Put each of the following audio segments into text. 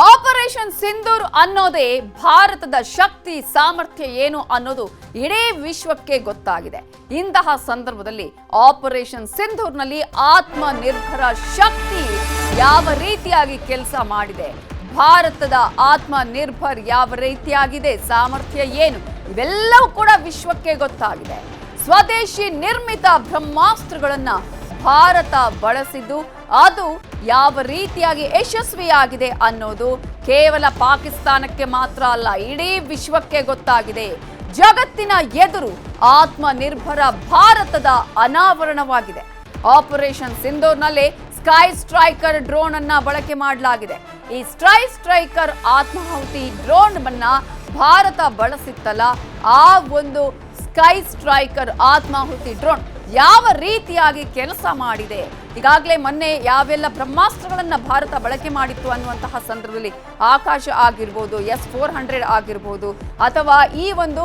Operation Sindoor ಅನ್ನೋದೇ ಭಾರತದ ಶಕ್ತಿ ಸಾಮರ್ಥ್ಯ ಏನು ಅನ್ನೋದು ಇಡೀ ವಿಶ್ವಕ್ಕೆ ಗೊತ್ತಾಗಿದೆ. ಇಂತಹ ಸಂದರ್ಭದಲ್ಲಿ ಆಪರೇಷನ್ ಸಿಂಧೂರ್ನಲ್ಲಿ ಆತ್ಮನಿರ್ಭರ ಶಕ್ತಿ ಯಾವ ರೀತಿಯಾಗಿ ಕೆಲಸ ಮಾಡಿದೆ, ಭಾರತದ ಆತ್ಮನಿರ್ಭರ್ ಯಾವ ರೀತಿಯಾಗಿದೆ, ಸಾಮರ್ಥ್ಯ ಏನು, ಇವೆಲ್ಲವೂ ಕೂಡ ವಿಶ್ವಕ್ಕೆ ಗೊತ್ತಾಗಿದೆ. ಸ್ವದೇಶಿ ನಿರ್ಮಿತ ಬ್ರಹ್ಮಾಸ್ತ್ರಗಳನ್ನ ಭಾರತ ಬಳಸಿದ್ದು ಅದು ಯಾವ ರೀತಿಯಾಗಿ ಯಶಸ್ವಿಯಾಗಿದೆ ಅನ್ನೋದು ಕೇವಲ ಪಾಕಿಸ್ತಾನಕ್ಕೆ ಮಾತ್ರ ಅಲ್ಲ, ಇಡೀ ವಿಶ್ವಕ್ಕೆ ಗೊತ್ತಾಗಿದೆ. ಜಗತ್ತಿನ ಎದುರು ಆತ್ಮನಿರ್ಭರ ಭಾರತದ ಅನಾವರಣವಾಗಿದೆ. ಆಪರೇಷನ್ ಸಿಂಧೂರ್ನಲ್ಲಿ ಸ್ಕೈ ಸ್ಟ್ರೈಕರ್ ಡ್ರೋನ್ ಅನ್ನ ಬಳಕೆ ಮಾಡಲಾಗಿದೆ. ಈ ಸ್ಟ್ರೈಕರ್ ಆತ್ಮಾಹುತಿ ಡ್ರೋನ್ ಅನ್ನ ಭಾರತ ಬಳಸಿತ್ತಲ್ಲ, ಆ ಒಂದು ಸ್ಕೈ ಸ್ಟ್ರೈಕರ್ ಆತ್ಮಾಹುತಿ ಡ್ರೋನ್ ಯಾವ ರೀತಿಯಾಗಿ ಕೆಲಸ ಮಾಡಿದೆ, ಈಗಾಗಲೇ ಮೊನ್ನೆ ಯಾವೆಲ್ಲ ಬ್ರಹ್ಮಾಸ್ತ್ರಗಳನ್ನ ಭಾರತ ಬಳಕೆ ಮಾಡಿತ್ತು ಅನ್ನುವಂತಹ ಸಂದರ್ಭದಲ್ಲಿ ಆಕಾಶ ಆಗಿರ್ಬೋದು, S-400 ಆಗಿರ್ಬೋದು, ಅಥವಾ ಈ ಒಂದು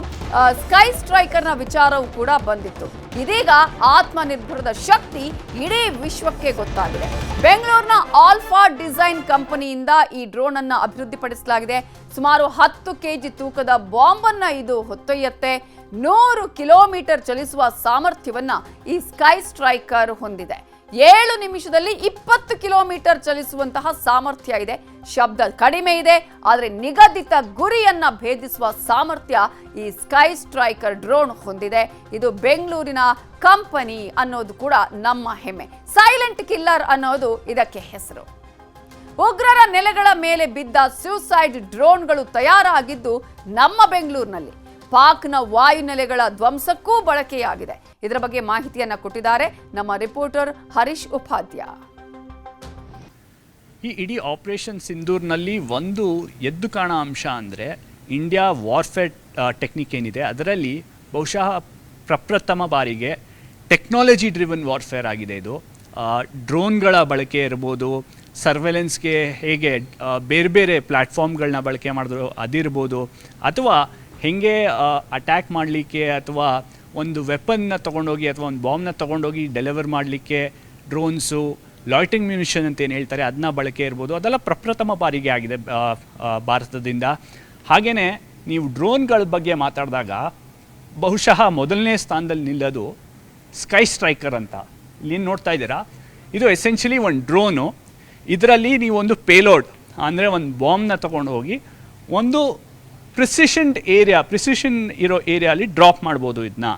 ಸ್ಕೈ ಸ್ಟ್ರೈಕರ್ನ ವಿಚಾರವೂ ಕೂಡ ಬಂದಿತ್ತು. ಇದೀಗ ಆತ್ಮನಿರ್ಭರದ ಶಕ್ತಿ ಇಡೀ ವಿಶ್ವಕ್ಕೆ ಗೊತ್ತಾಗಿದೆ. ಬೆಂಗಳೂರಿನ ಆಲ್ಫಾ ಡಿಸೈನ್ ಕಂಪನಿಯಿಂದ ಈ ಡ್ರೋನ್ ಅನ್ನ ಅಭಿವೃದ್ಧಿಪಡಿಸಲಾಗಿದೆ. ಸುಮಾರು 10 kg ತೂಕದ ಬಾಂಬ್ ಅನ್ನ ಇದು ಹೊತ್ತೊಯ್ಯುತ್ತೆ. 100 ಕಿಲೋಮೀಟರ್ ಚಲಿಸುವ ಸಾಮರ್ಥ್ಯವನ್ನ ಈ ಸ್ಕೈ ಸ್ಟ್ರೈಕರ್ ಹೊಂದಿದೆ. 7 ನಿಮಿಷದಲ್ಲಿ 20 ಕಿಲೋಮೀಟರ್ ಚಲಿಸುವಂತಹ ಸಾಮರ್ಥ್ಯ ಇದೆ. ಶಬ್ದ ಕಡಿಮೆ ಇದೆ, ಆದರೆ ನಿಗದಿತ ಗುರಿಯನ್ನ ಭೇದಿಸುವ ಸಾಮರ್ಥ್ಯ ಈ ಸ್ಕೈ ಸ್ಟ್ರೈಕರ್ ಡ್ರೋನ್ ಹೊಂದಿದೆ. ಇದು ಬೆಂಗಳೂರಿನ ಕಂಪನಿ ಅನ್ನೋದು ಕೂಡ ನಮ್ಮ ಹೆಮ್ಮೆ. ಸೈಲೆಂಟ್ ಕಿಲ್ಲರ್ ಅನ್ನೋದು ಇದಕ್ಕೆ ಹೆಸರು. ಉಗ್ರರ ನೆಲೆಗಳ ಮೇಲೆ ಬಿದ್ದ ಸ್ಯೂಸೈಡ್ ಡ್ರೋನ್ಗಳು ತಯಾರಾಗಿದ್ದು ನಮ್ಮ ಬೆಂಗಳೂರಿನಲ್ಲಿ. ಪಾಕ್ನ ವಾಯುನೆಲೆಗಳ ಧ್ವಂಸಕ್ಕೂ ಬಳಕೆಯಾಗಿದೆ. ಇದರ ಬಗ್ಗೆ ಮಾಹಿತಿಯನ್ನ ಕೊಟ್ಟಿದ್ದಾರೆ ನಮ್ಮ ರಿಪೋರ್ಟರ್ ಹರೀಶ್ ಉಪಾಧ್ಯ. ಈ ಇಡೀ ಆಪರೇಷನ್ ಸಿಂಧೂರ್ನಲ್ಲಿ ಒಂದು ಎದ್ದು ಕಾಣೋ ಅಂಶ ಅಂದರೆ ಇಂಡಿಯಾ ವಾರ್ಫೇರ್ ಟೆಕ್ನಿಕ್ ಏನಿದೆ, ಅದರಲ್ಲಿ ಬಹುಶಃ ಪ್ರಪ್ರಥಮ ಬಾರಿಗೆ ಟೆಕ್ನಾಲಜಿ ಡ್ರಿವನ್ ವಾರ್ಫೇರ್ ಆಗಿದೆ. ಇದು ಡ್ರೋನ್ಗಳ ಬಳಕೆ ಇರ್ಬೋದು, ಸರ್ವೆಲೆನ್ಸ್ಗೆ ಹೇಗೆ ಬೇರೆ ಬೇರೆ ಪ್ಲ್ಯಾಟ್ಫಾರ್ಮ್ಗಳನ್ನ ಬಳಕೆ ಮಾಡಿದ್ರು ಅದಿರ್ಬೋದು, ಅಥವಾ ಹೇಗೆ ಅಟ್ಯಾಕ್ ಮಾಡಲಿಕ್ಕೆ ಅಥವಾ ಒಂದು ವೆಪನ್ನ ತೊಗೊಂಡೋಗಿ ಅಥವಾ ಒಂದು ಬಾಂಬ್ನ ತೊಗೊಂಡೋಗಿ ಡೆಲಿವರ್ ಮಾಡಲಿಕ್ಕೆ ಡ್ರೋನ್ಸು, ಲಾಯ್ಟಿಂಗ್ ಮ್ಯುನಿಷನ್ ಅಂತ ಏನು ಹೇಳ್ತಾರೆ ಅದನ್ನ ಬಳಕೆ ಇರ್ಬೋದು, ಅದೆಲ್ಲ ಪ್ರಪ್ರಥಮ ಬಾರಿಗೆ ಆಗಿದೆ ಭಾರತದಿಂದ. ಹಾಗೆಯೇ ನೀವು ಡ್ರೋನ್ಗಳ ಬಗ್ಗೆ ಮಾತಾಡಿದಾಗ ಬಹುಶಃ ಮೊದಲನೇ ಸ್ಥಾನದಲ್ಲಿ ನಿಲ್ಲೋದು ಸ್ಕೈ ಸ್ಟ್ರೈಕರ್ ಅಂತ. ಇಲ್ಲಿ ನೋಡ್ತಾ ಇದ್ದೀರಾ, ಇದು ಎಸೆನ್ಷಿಯಲಿ ಒಂದು ಡ್ರೋನು. ಇದರಲ್ಲಿ ನೀವು ಒಂದು ಪೇಲೋಡ್ ಅಂದರೆ ಒಂದು ಬಾಂಬ್ನ ತೊಗೊಂಡು ಹೋಗಿ ಒಂದು ಪ್ರಿಸಿಷನ್ ಇರೋ ಏರಿಯಾಲಿ ಡ್ರಾಪ್ ಮಾಡ್ಬೋದು. ಇದನ್ನ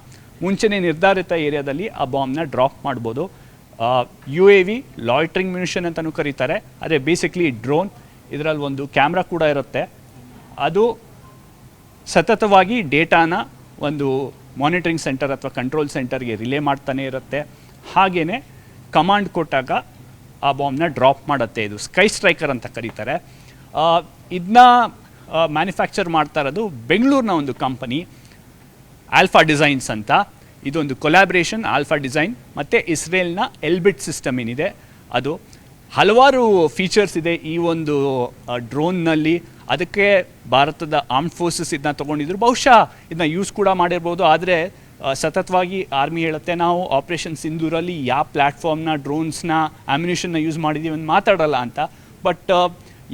ಮುಂಚೆನೇ ನಿರ್ಧಾರಿತ ಏರಿಯಾದಲ್ಲಿ ಆ ಬಾಂಬ್ನ ಡ್ರಾಪ್ ಮಾಡ್ಬೋದು. UAV ಲಾಯ್ಟ್ರಿಂಗ್ ಮ್ಯುನಿಷನ್ ಅಂತಲೂ ಕರೀತಾರೆ. ಅದೇ ಬೇಸಿಕ್ಲಿ ಡ್ರೋನ್. ಇದರಲ್ಲಿ ಒಂದು ಕ್ಯಾಮ್ರಾ ಕೂಡ ಇರುತ್ತೆ. ಅದು ಸತತವಾಗಿ ಡೇಟಾನ ಒಂದು ಮಾನಿಟರಿಂಗ್ ಸೆಂಟರ್ ಅಥವಾ ಕಂಟ್ರೋಲ್ ಸೆಂಟರ್ಗೆ ರಿಲೇ ಮಾಡ್ತಾನೆ ಇರುತ್ತೆ. ಹಾಗೆಯೇ ಕಮಾಂಡ್ ಕೊಟ್ಟಾಗ ಆ ಬಾಂಬ್ನ ಡ್ರಾಪ್ ಮಾಡುತ್ತೆ. ಇದು ಸ್ಕೈ ಸ್ಟ್ರೈಕರ್ ಅಂತ ಕರೀತಾರೆ. ಇದನ್ನ ಮ್ಯಾನುಫ್ಯಾಕ್ಚರ್ ಮಾಡ್ತಾ ಇರೋದು ಬೆಂಗಳೂರಿನ ಒಂದು ಕಂಪನಿ ಆಲ್ಫಾ ಡಿಸೈನ್ಸ್ ಅಂತ. ಇದೊಂದು ಕೊಲ್ಯಾಬ್ರೇಷನ್ ಆಲ್ಫಾ ಡಿಸೈನ್ ಮತ್ತು ಇಸ್ರೇಲ್ನ ಎಲ್ಬಿಟ್ ಸಿಸ್ಟಮ್ ಏನಿದೆ ಅದು. ಹಲವಾರು ಫೀಚರ್ಸ್ ಇದೆ ಈ ಒಂದು ಡ್ರೋನ್ನಲ್ಲಿ. ಅದಕ್ಕೆ ಭಾರತದ ಆರ್ಮ್ಡ್ ಫೋರ್ಸಸ್ ಇದನ್ನ ತೊಗೊಂಡಿದ್ರು. ಬಹುಶಃ ಇದನ್ನ ಯೂಸ್ ಕೂಡ ಮಾಡಿರ್ಬೋದು. ಆದರೆ ಸತತವಾಗಿ ಆರ್ಮಿ ಹೇಳುತ್ತೆ ನಾವು ಆಪರೇಷನ್ ಸಿಂಧೂರಲ್ಲಿ ಯಾವ ಪ್ಲ್ಯಾಟ್ಫಾರ್ಮ್ನ, ಡ್ರೋನ್ಸ್ನ, ಆಮ್ಯುನಿಷನ್ನ ಯೂಸ್ ಮಾಡಿದ್ದೀವಿ ಅಂತ ಮಾತಾಡಲ್ಲ ಅಂತ. ಬಟ್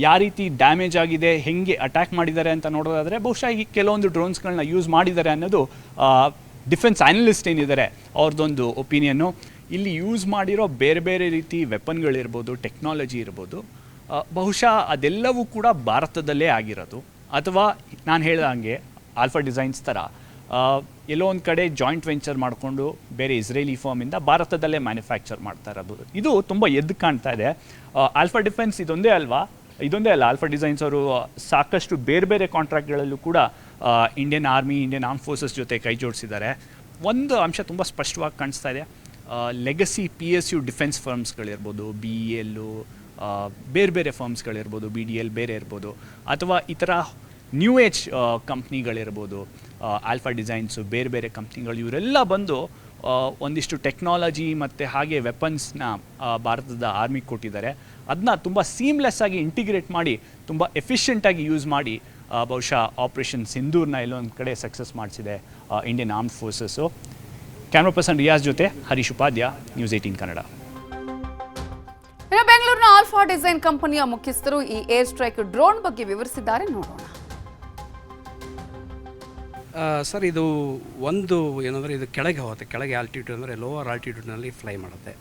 ಯಾವ ರೀತಿ ಡ್ಯಾಮೇಜ್ ಆಗಿದೆ, ಹೆಂಗೆ ಅಟ್ಯಾಕ್ ಮಾಡಿದ್ದಾರೆ ಅಂತ ನೋಡೋದಾದರೆ ಬಹುಶಃ ಈ ಕೆಲವೊಂದು ಡ್ರೋನ್ಸ್ಗಳನ್ನ ಯೂಸ್ ಮಾಡಿದ್ದಾರೆ ಅನ್ನೋದು ಡಿಫೆನ್ಸ್ ಆ್ಯನಲಿಸ್ಟ್ ಏನಿದ್ದಾರೆ ಅವ್ರದ್ದೊಂದು ಒಪಿನಿಯನ್ನು. ಇಲ್ಲಿ ಯೂಸ್ ಮಾಡಿರೋ ಬೇರೆ ಬೇರೆ ರೀತಿ ವೆಪನ್ಗಳಿರ್ಬೋದು, ಟೆಕ್ನಾಲಜಿ ಇರ್ಬೋದು, ಬಹುಶಃ ಅದೆಲ್ಲವೂ ಕೂಡ ಭಾರತದಲ್ಲೇ ಆಗಿರೋದು. ಅಥವಾ ನಾನು ಹೇಳ್ದಂಗೆ ಆಲ್ಫಾ ಡಿಸೈನ್ಸ್ ಥರ ಎಲ್ಲೋ ಒಂದು ಕಡೆ ಜಾಯಿಂಟ್ ವೆಂಚರ್ ಮಾಡಿಕೊಂಡು ಬೇರೆ ಇಸ್ರೇಲಿ ಫಾರ್ಮಿಂದ ಭಾರತದಲ್ಲೇ ಮ್ಯಾನುಫ್ಯಾಕ್ಚರ್ ಮಾಡ್ತಾ ಇರೋದು. ಇದು ತುಂಬ ಎದ್ದು ಕಾಣ್ತಾ ಇದೆ. ಆಲ್ಫಾ ಡಿಫೆನ್ಸ್ ಇದೊಂದೇ ಅಲ್ಲ, ಆಲ್ಫಾ ಡಿಸೈನ್ಸ್ ಅವರು ಸಾಕಷ್ಟು ಬೇರೆ ಬೇರೆ ಕಾಂಟ್ರಾಕ್ಟ್ಗಳಲ್ಲೂ ಕೂಡ Indian army, Indian arm forces ಜೊತೆ ಕೈ ಜೋಡಿಸಿದ್ದಾರೆ. ಒಂದು ಅಂಶ ತುಂಬ ಸ್ಪಷ್ಟವಾಗಿ ಕಾಣಿಸ್ತಾ ಇದೆ. ಲೆಗಸಿ PSU ಡಿಫೆನ್ಸ್ ಫರ್ಮ್ಸ್ಗಳಿರ್ಬೋದು, BEL, ಬೇರೆ ಬೇರೆ ಫರ್ಮ್ಸ್ಗಳಿರ್ಬೋದು, BDL ಬೇರೆ ಇರ್ಬೋದು, ಅಥವಾ ಈ ಥರ ನ್ಯೂ ಏಜ್ ಕಂಪ್ನಿಗಳಿರ್ಬೋದು, ಆಲ್ಫಾ ಡಿಸೈನ್ಸು, ಬೇರೆ ಬೇರೆ ಕಂಪ್ನಿಗಳು, ಇವರೆಲ್ಲ ಬಂದು ಒಂದಿಷ್ಟು ಟೆಕ್ನಾಲಜಿ ಮತ್ತು ಹಾಗೆ ವೆಪನ್ಸ್ನ ಭಾರತದ ಆರ್ಮಿಗೆ ಕೊಟ್ಟಿದ್ದಾರೆ. ಅದನ್ನ ತುಂಬ ಸೀಮ್ಲೆಸ್ ಆಗಿ ಇಂಟಿಗ್ರೇಟ್ ಮಾಡಿ ತುಂಬ ಎಫಿಷಿಯೆಂಟಾಗಿ ಯೂಸ್ ಮಾಡಿ ಬಹುಶಃ ಆಪರೇಷನ್ ಸಿಂಧೂರ್ನ ಎಲ್ಲೊಂದು ಕಡೆ ಸಕ್ಸಸ್ ಮಾಡಿಸಿದೆ Indian armed forces. Camera person Riyaz ಜೊತೆ ಹರೀಶ್ ಉಪಾಧ್ಯ, ನ್ಯೂಸ್ 18 ಕನ್ನಡ. ಬೆಂಗಳೂರಿನ ಬೆಂಗಳೂರಿನ ಆಲ್ಫಾ ಡಿಸೈನ್ ಕಂಪನಿಯ ಮುಖ್ಯಸ್ಥರು ಈ ಏರ್ ಸ್ಟ್ರೈಕ್ ಡ್ರೋನ್ ಬಗ್ಗೆ ವಿವರಿಸಿದ್ದಾರೆ, ನೋಡೋಣ. ಸರ್, ಇದು ಒಂದು ಏನಂದರೆ ಇದು ಕೆಳಗೆ ಹೋಗುತ್ತೆ. ಕೆಳಗೆ ಆಲ್ಟಿಟ್ಯೂಡ್ ಅಂದರೆ ಲೋವರ್ ಆಲ್ಟಿಟ್ಯೂಡ್ನಲ್ಲಿ ಫ್ಲೈ ಮಾಡುತ್ತೆ.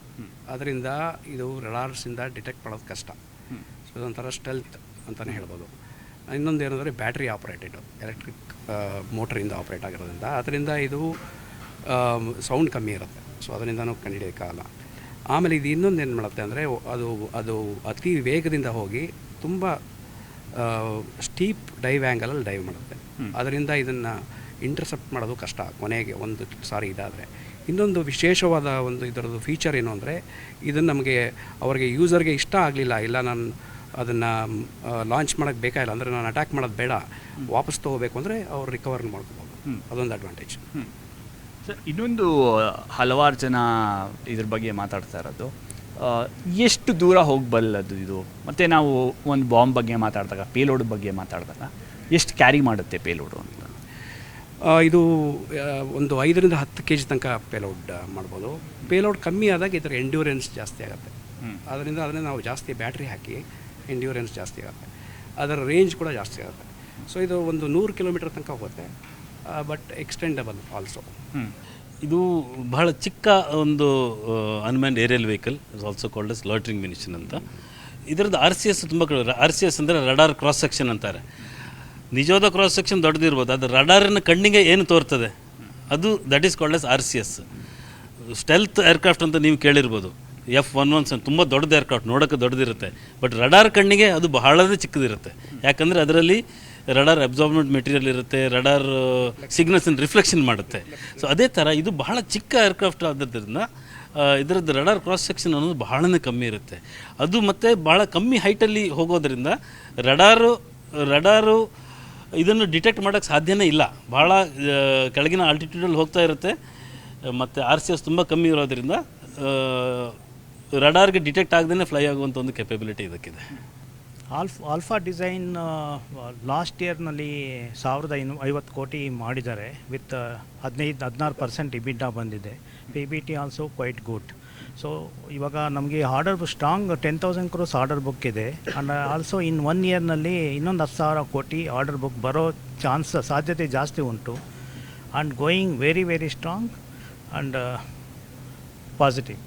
ಅದರಿಂದ ಇದು ರಡಾರ್ಸಿಂದ ಡಿಟೆಕ್ಟ್ ಮಾಡೋದು ಕಷ್ಟ. ಸೊ ಇದೊಂಥರ ಸ್ಟೆಲ್ತ್ ಅಂತಲೇ ಹೇಳ್ಬೋದು. ಇನ್ನೊಂದು ಏನಂದರೆ ಬ್ಯಾಟ್ರಿ ಆಪ್ರೇಟೆಡ್, ಎಲೆಕ್ಟ್ರಿಕ್ ಮೋಟ್ರಿಂದ ಆಪ್ರೇಟ್ ಆಗಿರೋದ್ರಿಂದ ಅದರಿಂದ ಇದು ಸೌಂಡ್ ಕಮ್ಮಿ ಇರುತ್ತೆ. ಸೊ ಅದರಿಂದನೂ ಕಂಡುಹಿಡಿಯೋಕ್ಕಾಗಲ್ಲ. ಆಮೇಲೆ ಇದು ಇನ್ನೊಂದು ಏನು ಮಾಡುತ್ತೆ ಅಂದರೆ ಅದು ಅತಿ ವೇಗದಿಂದ ಹೋಗಿ ತುಂಬ ಸ್ಟೀಪ್ ಡೈವ್ ಆ್ಯಂಗಲಲ್ಲಿ ಡೈವ್ ಮಾಡುತ್ತೆ. ಅದರಿಂದ ಇದನ್ನು ಇಂಟರ್ಸೆಪ್ಟ್ ಮಾಡೋದು ಕಷ್ಟ ಕೊನೆಗೆ ಒಂದು ಸಾರಿ ಇದಾದರೆ. ಇನ್ನೊಂದು ವಿಶೇಷವಾದ ಒಂದು ಇದರದ್ದು ಫೀಚರ್ ಏನು ಅಂದರೆ, ಇದನ್ನು ನಮಗೆ ಅವರಿಗೆ ಯೂಸರ್ಗೆ ಇಷ್ಟ ಆಗಲಿಲ್ಲ, ಇಲ್ಲ ನಾನು ಅದನ್ನು ಲಾಂಚ್ ಮಾಡೋಕ್ಕೆ ಬೇಕಾಗಿಲ್ಲ ಅಂದರೆ ನಾನು ಅಟ್ಯಾಕ್ ಮಾಡೋದು ಬೇಡ, ವಾಪಸ್ ತೊಗೋಬೇಕು ಅಂದರೆ ಅವ್ರು ರಿಕವರ್ ಮಾಡ್ಕೋಬೋದು. ಅದೊಂದು ಅಡ್ವಾಂಟೇಜ್. ಸರ್, ಇನ್ನೊಂದು ಹಲವಾರು ಜನ ಇದ್ರ ಬಗ್ಗೆ ಮಾತಾಡ್ತಾ ಇರೋದು, ಎಷ್ಟು ದೂರ ಹೋಗಬಲ್ಲದು ಇದು, ಮತ್ತು ನಾವು ಒಂದು ಬಾಂಬ್ ಬಗ್ಗೆ ಮಾತಾಡಿದಾಗ, ಪೇಲೋಡ್ ಬಗ್ಗೆ ಮಾತಾಡಿದಾಗ ಎಷ್ಟು ಕ್ಯಾರಿ ಮಾಡುತ್ತೆ ಪೇಲೋಡು ಅಂತ. ಇದು ಒಂದು 5ರಿಂದ 10 kg ತನಕ ಪೇಲೋಡ್ ಮಾಡ್ಬೋದು. ಪೇಲೋಡ್ ಕಮ್ಮಿ ಆದಾಗ ಇದರ ಎಂಡ್ಯೂರೆನ್ಸ್ ಜಾಸ್ತಿ ಆಗುತ್ತೆ. ಅದರಿಂದ ನಾವು ಜಾಸ್ತಿ ಬ್ಯಾಟ್ರಿ ಹಾಕಿ ಎಂಡ್ಯೂರೆನ್ಸ್ ಜಾಸ್ತಿ ಆಗುತ್ತೆ, ಅದರ ರೇಂಜ್ ಕೂಡ ಜಾಸ್ತಿ ಆಗುತ್ತೆ. ಸೊ ಇದು ಒಂದು 100 ಕಿಲೋಮೀಟರ್ ತನಕ ಹೋಗುತ್ತೆ, ಬಟ್ ಎಕ್ಸ್ಟೆಂಡಬಲ್ ಆಲ್ಸೋ. ಇದು ಬಹಳ ಚಿಕ್ಕ ಒಂದು unmanned aerial vehicle, is also called as loitering munition ಅಂತ. ಇದರದ್ದು RCS ತುಂಬ ಕಡಿಮೆ. RCS ಅಂದರೆ ರಡಾರ್ ಕ್ರಾಸ್ ಸೆಕ್ಷನ್ ಅಂತಾರೆ. ನಿಜವಾದ ಕ್ರಾಸ್ ಸೆಕ್ಷನ್ ದೊಡ್ಡದಿರ್ಬೋದು, ಅದು ರಡಾರಿನ ಕಣ್ಣಿಗೆ ಏನು ತೋರ್ತದೆ ಅದು that is called as RCS. Stealth aircraft ಅಂತ ನೀವು ಕೇಳಿರ್ಬೋದು. F-11 ತುಂಬ ದೊಡ್ಡದು ಏರ್ಕ್ರಾಫ್ಟ್, ನೋಡೋಕ್ಕೆ ದೊಡ್ಡದಿರುತ್ತೆ. ಬಟ್ ರಡಾರ್ ಕಣ್ಣಿಗೆ ಅದು ಬಹಳದೇ ಚಿಕ್ಕದಿರುತ್ತೆ. ಯಾಕಂದರೆ ಅದರಲ್ಲಿ ರಡಾರ್ ಅಬ್ಸಾರ್ಬೆಂಟ್ ಮೆಟೀರಿಯಲ್ ಇರುತ್ತೆ, ರಡಾರ್ ಸಿಗ್ನಲ್ಸನ್ನು ರಿಫ್ಲೆಕ್ಷನ್ ಮಾಡುತ್ತೆ. ಸೊ ಅದೇ ಥರ ಇದು ಬಹಳ ಚಿಕ್ಕ ಏರ್ಕ್ರಾಫ್ಟ್ ಆದ್ದರಿಂದ ಇದರದ್ದು ರಡಾರ್ ಕ್ರಾಸ್ ಸೆಕ್ಷನ್ ಅನ್ನೋದು ಬಹಳನೇ ಕಮ್ಮಿ ಇರುತ್ತೆ. ಅದು ಮತ್ತು ಭಾಳ ಕಮ್ಮಿ ಹೈಟಲ್ಲಿ ಹೋಗೋದ್ರಿಂದ ರಡಾರು ಇದನ್ನು ಡಿಟೆಕ್ಟ್ ಮಾಡೋಕ್ಕೆ ಸಾಧ್ಯನೇ ಇಲ್ಲ. ಭಾಳ ಕೆಳಗಿನ ಆಲ್ಟಿಟ್ಯೂಡಲ್ಲಿ ಹೋಗ್ತಾ ಇರುತ್ತೆ ಮತ್ತು RCS ತುಂಬ ಕಮ್ಮಿ ಇರೋದ್ರಿಂದ ರಡಾರ್ಗೆ ಡಿಟೆಕ್ಟ್ ಆಗದೇ ಫ್ಲೈ ಆಗುವಂಥ ಒಂದು ಕೆಪಬಿಲಿಟಿ ಇದಕ್ಕಿದೆ. ಆಲ್ಫಾ ಡಿಸೈನ್ ಲಾಸ್ಟ್ ಇಯರ್ನಲ್ಲಿ 1,050 ಕೋಟಿ ಮಾಡಿದ್ದಾರೆ. ವಿತ್ 15-16% EBITDA ಬಂದಿದೆ. PBT also quite good. So ಇವಾಗ ನಮಗೆ order strong 10,000 crores order book ಇದೆ. ಆ್ಯಂಡ್ ಆಲ್ಸೋ ಇನ್ 1 ಇಯರ್ನಲ್ಲಿ ಇನ್ನೊಂದು 10,000 ಕೋಟಿ ಆರ್ಡರ್ ಬುಕ್ ಬರೋ ಸಾಧ್ಯತೆ ಜಾಸ್ತಿ ಉಂಟು. And going very very strong and positive.